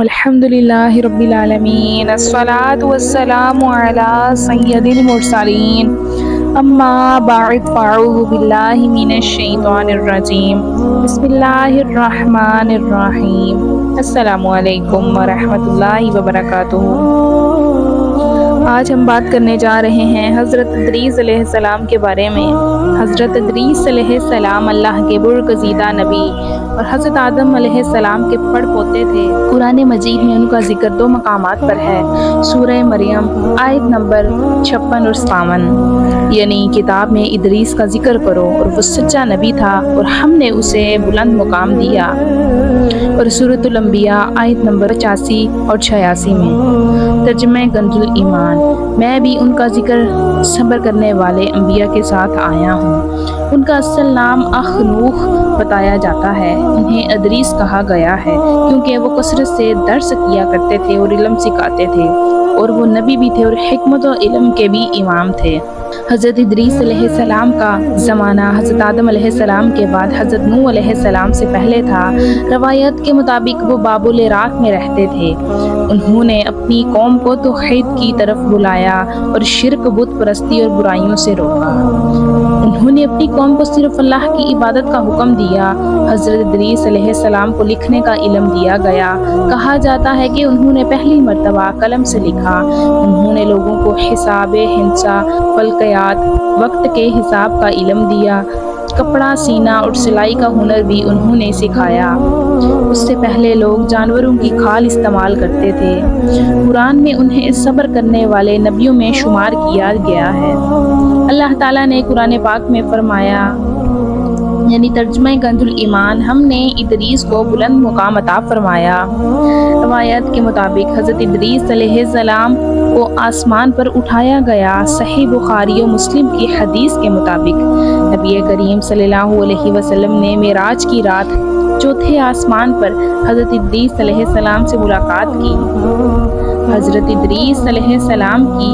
الحمدللہ رب العالمین، الصلاۃ والسلام علی سید المرسلین، اما بعد فاعوذ باللہ من الشیطان الرجیم، بسم اللہ الرحمن الرحیم۔ السلام علیکم ورحمۃ اللہ وبرکاتہ۔ آج ہم بات کرنے جا رہے ہیں حضرت ادریس علیہ السلام کے بارے میں۔ حضرت ادریس علیہ السلام اللہ کے برگزیدہ نبی اور حضرت آدم علیہ السلام کے پڑ پوتے تھے۔ قرآن مجید میں ان کا ذکر 2 مقامات پر ہے، سورہ مریم آیت نمبر 56 اور 57، یعنی کتاب میں ادریس کا ذکر کرو اور وہ سچا نبی تھا اور ہم نے اسے بلند مقام دیا، اور سورۃ الانبیاء آیت نمبر 85 اور 86 میں۔ ترجمہ کنز الایمان، میں بھی ان کا ذکر صبر کرنے والے انبیاء کے ساتھ آیا ہوں۔ ان کا اصل نام اخنوخ بتایا جاتا ہے، انہیں ادریس کہا گیا ہے کیونکہ وہ کثرت سے درس کیا کرتے تھے اور علم سکھاتے تھے، اور وہ نبی بھی تھے اور حکمت و علم کے بھی امام تھے۔ حضرت ادریس علیہ السلام کا زمانہ حضرت آدم علیہ السلام کے بعد حضرت نوح علیہ السلام سے پہلے تھا۔ روایت کے مطابق وہ باب العراق میں رہتے تھے۔ انہوں نے اپنی قوم کو توحید کی طرف بلایا اور شرک، بت پرستی اور برائیوں سے روکا۔ انہوں نے اپنی قوم کو صرف اللہ کی عبادت کا حکم دیا۔ حضرت ادریس علیہ السلام کو لکھنے کا علم دیا گیا۔ کہا جاتا ہے کہ انہوں نے پہلی مرتبہ قلم سے لکھا۔ انہوں نے لوگوں کو حساب ہندسہ، فلکیات، وقت کے حساب کا علم دیا۔ کپڑا سینا اور سلائی کا ہنر بھی انہوں نے سکھایا۔ اس سے پہلے لوگ جانوروں کی کھال استعمال کرتے تھے۔ قرآن میں انہیں صبر کرنے والے نبیوں میں شمار کیا گیا ہے۔ اللہ تعالیٰ نے قرآن پاک میں فرمایا، یعنی ترجمہ کنز الایمان، ہم نے ادریس کو بلند مقام عطا فرمایا۔ روایت کے مطابق حضرت ادریس علیہ السلام کو آسمان پر اٹھایا گیا۔ صحیح بخاری و مسلم کی حدیث کے مطابق نبی کریم صلی اللہ علیہ وسلم نے معراج کی رات چوتھے آسمان پر حضرت ادریس علیہ السلام سے ملاقات کی۔ حضرت ادریس علیہ السلام کی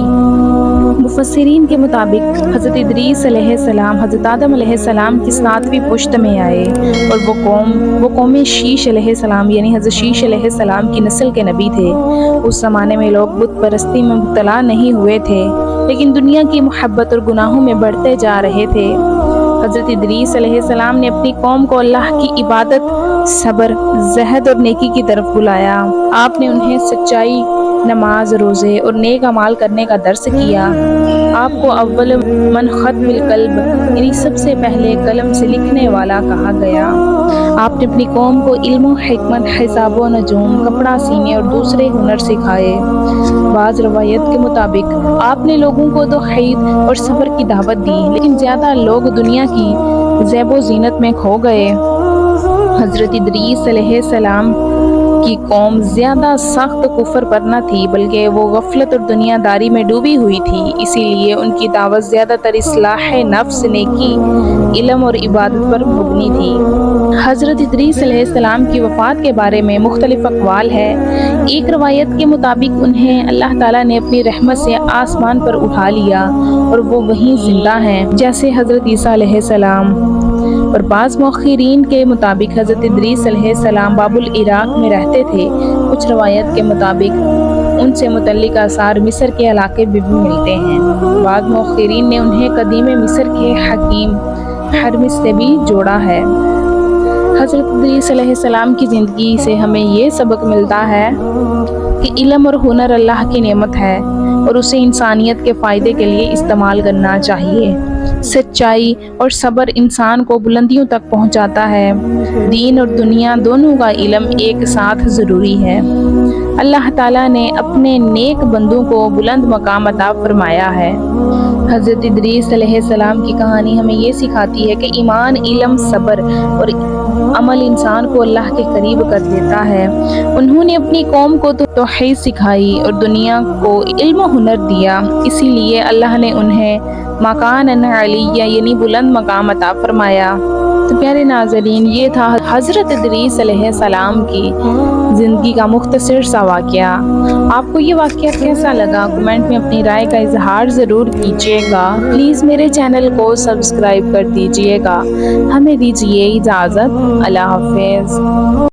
مفسرین کے مطابق حضرت ادریس علیہ السلام حضرت آدم علیہ السلام کی 7ویں پشت میں آئے، اور وہ قوم شیش علیہ السلام یعنی حضرت شیش علیہ السلام کی نسل کے نبی تھے۔ اس زمانے میں لوگ بت پرستی میں مبتلا نہیں ہوئے تھے، لیکن دنیا کی محبت اور گناہوں میں بڑھتے جا رہے تھے۔ حضرت ادریس علیہ السلام نے اپنی قوم کو اللہ کی عبادت، صبر، زہد اور نیکی کی طرف بلایا۔ آپ نے انہیں سچائی، نماز، روزے اور نیک اعمال کرنے کا درس کیا۔ آپ کو اول من ختم القلم یعنی سب سے پہلے قلم سے لکھنے والا کہا گیا۔ آپ نے اپنی قوم کو علم و حکمت، حساب و نجوم، کپڑا سینے اور دوسرے ہنر سکھائے۔ بعض روایت کے مطابق آپ نے لوگوں کو توحید اور صبر کی دعوت دی، لیکن زیادہ لوگ دنیا کی زیب و زینت میں کھو گئے۔ حضرت ادریس علیہ السلام کی قوم زیادہ سخت کفر پر نہ تھی، بلکہ وہ غفلت اور دنیا داری میں ڈوبی ہوئی تھی، اسی لیے ان کی دعوت زیادہ تر اصلاح نفس، نیکی، علم اور عبادت پر مبنی تھی۔ حضرت ادریس علیہ السلام کی وفات کے بارے میں مختلف اقوال ہے۔ ایک روایت کے مطابق انہیں اللہ تعالیٰ نے اپنی رحمت سے آسمان پر اٹھا لیا اور وہ وہیں زندہ ہیں جیسے حضرت عیسیٰ علیہ السلام، اور بعض مؤخرین کے مطابق حضرت ادریس علیہ السلام باب العراق میں رہتے تھے۔ کچھ روایت کے مطابق ان سے متعلق آثار مصر کے علاقے میں بھی ملتے ہیں۔ بعض مؤخرین نے انہیں قدیم مصر کے حکیم ہرمس سے بھی جوڑا ہے۔ حضرت ادریس علیہ السلام کی زندگی سے ہمیں یہ سبق ملتا ہے کہ علم اور ہنر اللہ کی نعمت ہے اور اسے انسانیت کے فائدے کے لیے استعمال کرنا چاہیے۔ سچائی اور صبر انسان کو بلندیوں تک پہنچاتا ہے۔ دین اور دنیا دونوں کا علم ایک ساتھ ضروری ہے۔ اللہ تعالیٰ نے اپنے نیک بندوں کو بلند مقام عطا فرمایا ہے۔ حضرت ادریس علیہ السلام کی کہانی ہمیں یہ سکھاتی ہے کہ ایمان، علم، صبر اور عمل انسان کو اللہ کے قریب کر دیتا ہے۔ انہوں نے اپنی قوم کو توحید سکھائی اور دنیا کو علم و ہنر دیا، اسی لیے اللہ نے انہیں مکان علیہ یعنی بلند مقام عطا فرمایا۔ تو پیارے ناظرین، یہ تھا حضرت ادریس علیہ السلام کی زندگی کا مختصر سا واقعہ۔ آپ کو یہ واقعہ کیسا لگا؟ کمنٹ میں اپنی رائے کا اظہار ضرور کیجیے گا۔ پلیز میرے چینل کو سبسکرائب کر دیجیے گا۔ ہمیں دیجیے اجازت۔ اللہ حافظ۔